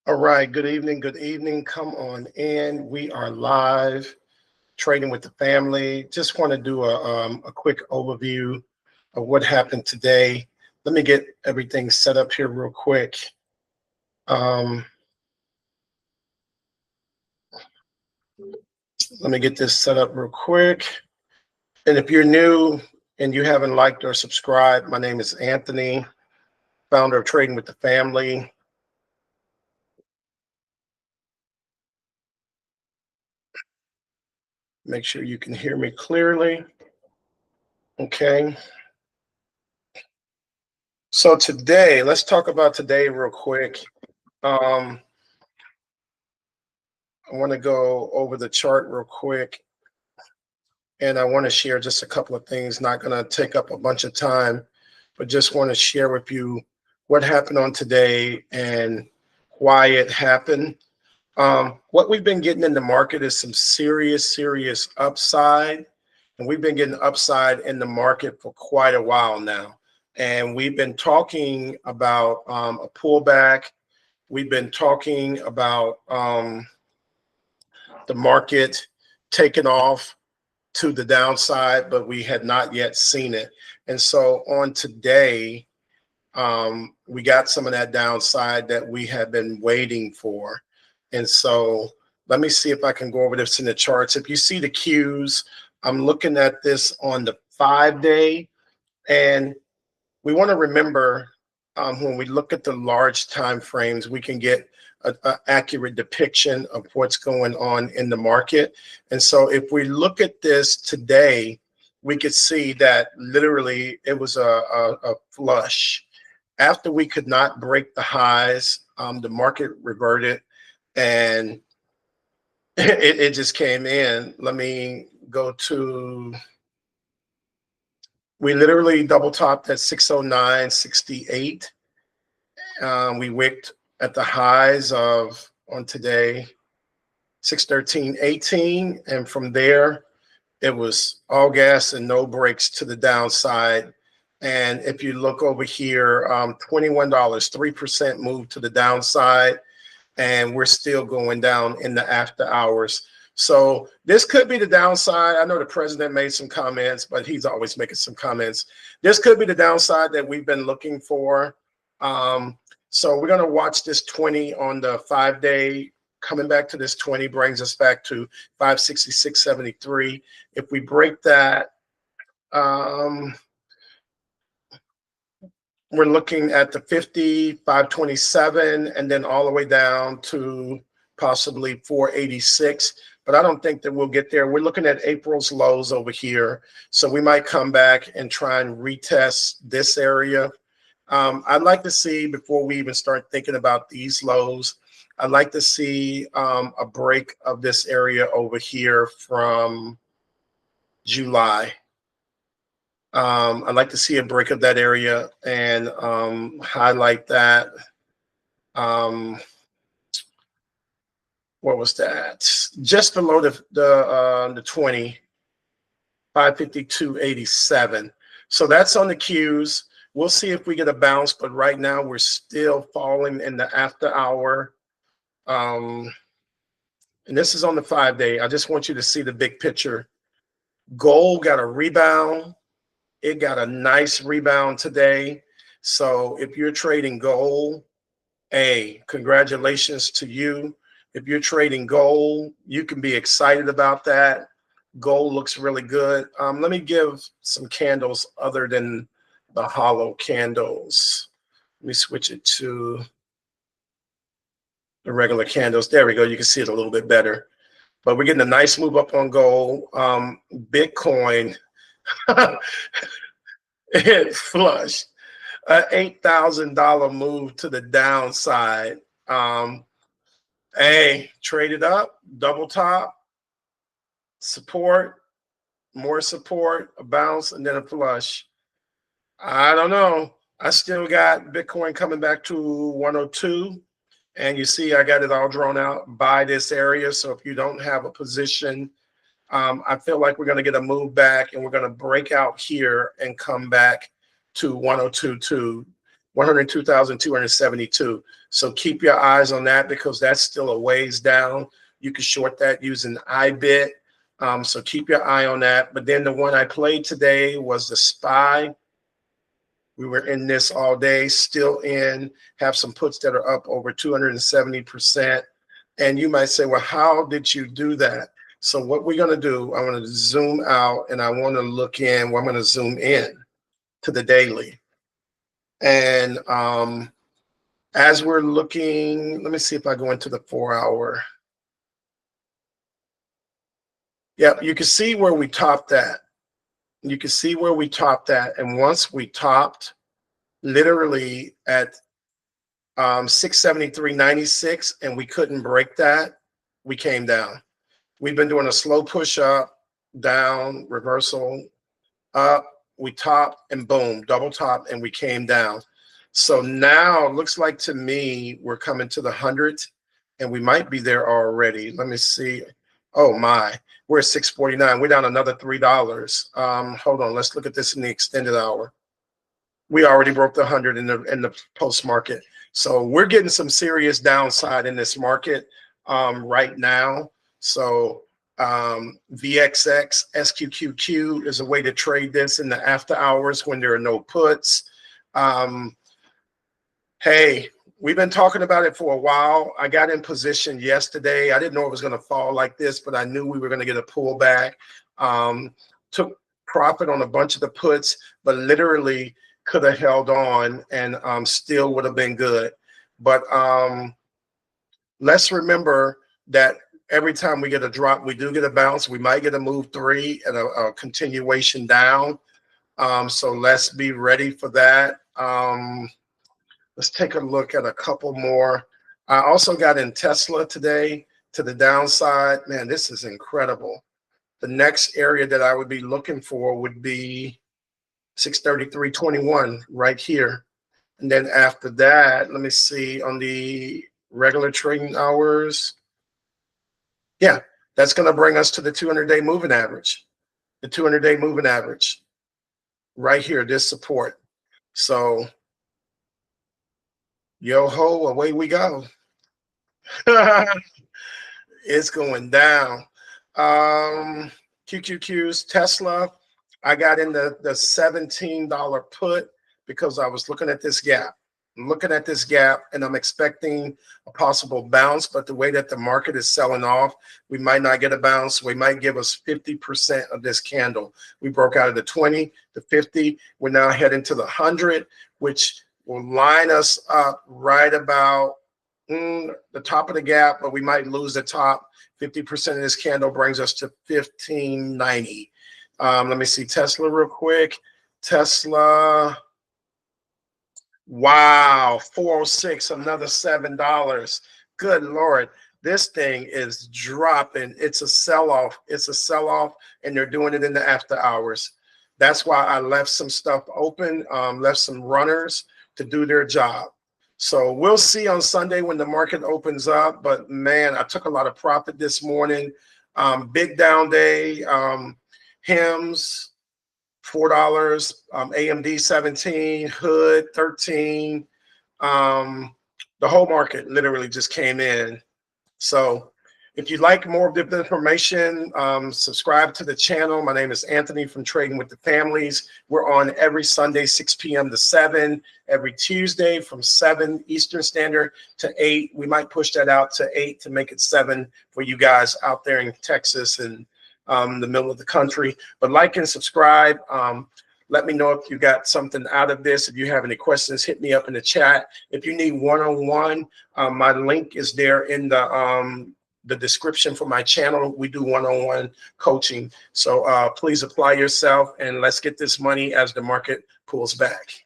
All right, good evening, good evening. Come on in. We are live trading with the family. Just want to do a quick overview of what happened today. Let me get everything set up here real quick. Let me get this set up real quick. And if you're new and you haven't liked or subscribed, my name is Anthony, founder of Trading with the Family. Make sure you can hear me clearly. Okay. So today, let's talk about today real quick. I want to go over the chart real quick, and I want to share just a couple of things. Not going to take up a bunch of time, but just want to share with you what happened on today and why it happened. What we've been getting in the market is some serious upside, and we've been getting upside in the market for quite a while now. And we've been talking about a pullback. We've been talking about the market taking off to the downside, but we had not yet seen it. And so on today, we got some of that downside that we have been waiting for. And so let me see if I can go over this in the charts. If you see the cues, I'm looking at this on the 5-day, and we want to remember when we look at the large time frames, we can get an accurate depiction of what's going on in the market. And so if we look at this today, we could see that literally it was a flush. After we could not break the highs, the market reverted and it just came in. Let me go to, we literally double topped at 609.68. We wicked at the highs of on today 613.18, and from there it was all gas and no brakes to the downside. And if you look over here, $21, 3% move to the downside, and we're still going down in the after hours. So this could be the downside. I know the president made some comments, but he's always making some comments. This could be the downside that we've been looking for. So we're going to watch this 20 on the 5-day. Coming back to this 20 brings us back to 566.73. If we break that, we're looking at the 50, 527, and then all the way down to possibly 486. But I don't think that we'll get there. We're looking at April's lows over here. So we might come back and try and retest this area. I'd like to see, before we even start thinking about these lows, I'd like to see a break of this area over here from July. I'd like to see a break of that area and highlight that. What was that? Just below the 20, 552.87. So that's on the cues. We'll see if we get a bounce, but right now we're still falling in the after hour. And this is on the 5-day. I just want you to see the big picture. Gold got a rebound. It got a nice rebound today. So if you're trading gold, hey, congratulations to you. If you're trading gold, you can be excited about that. Gold looks really good. Let me give some candles other than the hollow candles. Let me switch it to the regular candles. There we go. You can see it a little bit better. But we're getting a nice move up on gold. Bitcoin, it flushed. An $8,000 move to the downside. Hey, traded up, double top, support, more support, a bounce, and then a flush. I don't know. I still got Bitcoin coming back to 102. And you see, I got it all drawn out by this area. So if you don't have a position, I feel like we're going to get a move back and we're going to break out here and come back to 102.2. 102,272. So keep your eyes on that because that's still a ways down. You can short that using IBIT. So keep your eye on that. But then the one I played today was the SPY. We were in this all day, still in, have some puts that are up over 270%. And you might say, well, how did you do that? So what we're going to do, I want to zoom out and I want to look in. Well, I'm going to zoom in to the daily. And as we're looking, let me see if I go into the 4-hour. Yep, you can see where we topped at. You can see where we topped at. And once we topped literally at 673.96 and we couldn't break that, we came down. We've been doing a slow push up, down, reversal, up, we topped and boom, double top and we came down. So now it looks like to me we're coming to the 100 and we might be there already. Let me see. Oh my, we're at 649. We're down another $3. Hold on, let's look at this in the extended hour. We already broke the 100 in the post market. So we're getting some serious downside in this market right now. So VXX, SQQQ is a way to trade this in the after hours when there are no puts. Hey, we've been talking about it for a while. I got in position yesterday. I didn't know it was going to fall like this, but I knew we were going to get a pullback. Took profit on a bunch of the puts, but literally could have held on and still would have been good. But let's remember that every time we get a drop, we do get a bounce. We might get a move 3 and a continuation down. So let's be ready for that. Let's take a look at a couple more. I also got in Tesla today to the downside. Man, this is incredible. The next area that I would be looking for would be 633.21 right here. And then after that, let me see on the regular trading hours. Yeah, that's going to bring us to the 200-day moving average. The 200-day moving average right here, this support. So yo-ho, away we go. It's going down. QQQ's Tesla, I got in the $17 put because I was looking at this gap. I'm looking at this gap and I'm expecting a possible bounce, but the way that the market is selling off, we might not get a bounce. We might give us 50% of this candle. We broke out of the 20, the 50. We're now heading to the 100, which will line us up right about the top of the gap, but we might lose the top. 50% of this candle brings us to 1590. Let me see Tesla real quick. Tesla, wow, 406, another $7. Good Lord, this thing is dropping. It's a sell-off. It's a sell-off, and they're doing it in the after hours. That's why I left some stuff open, left some runners to do their job. So we'll see on Sunday when the market opens up. But man, I took a lot of profit this morning. Big down day. HIMS, $4. AMD 17. Hood 13. The whole market literally just came in. So if you'd like more of the information, subscribe to the channel. My name is Anthony from Trading with the Families. We're on every Sunday, 6 p.m. to 7, every Tuesday from 7 Eastern Standard to 8. We might push that out to 8 to make it 7 for you guys out there in Texas and the middle of the country. But like and subscribe. Let me know if you got something out of this. If you have any questions, hit me up in the chat. If you need one-on-one, my link is there in the description for my channel. We do one-on-one coaching. So please apply yourself and let's get this money as the market pulls back.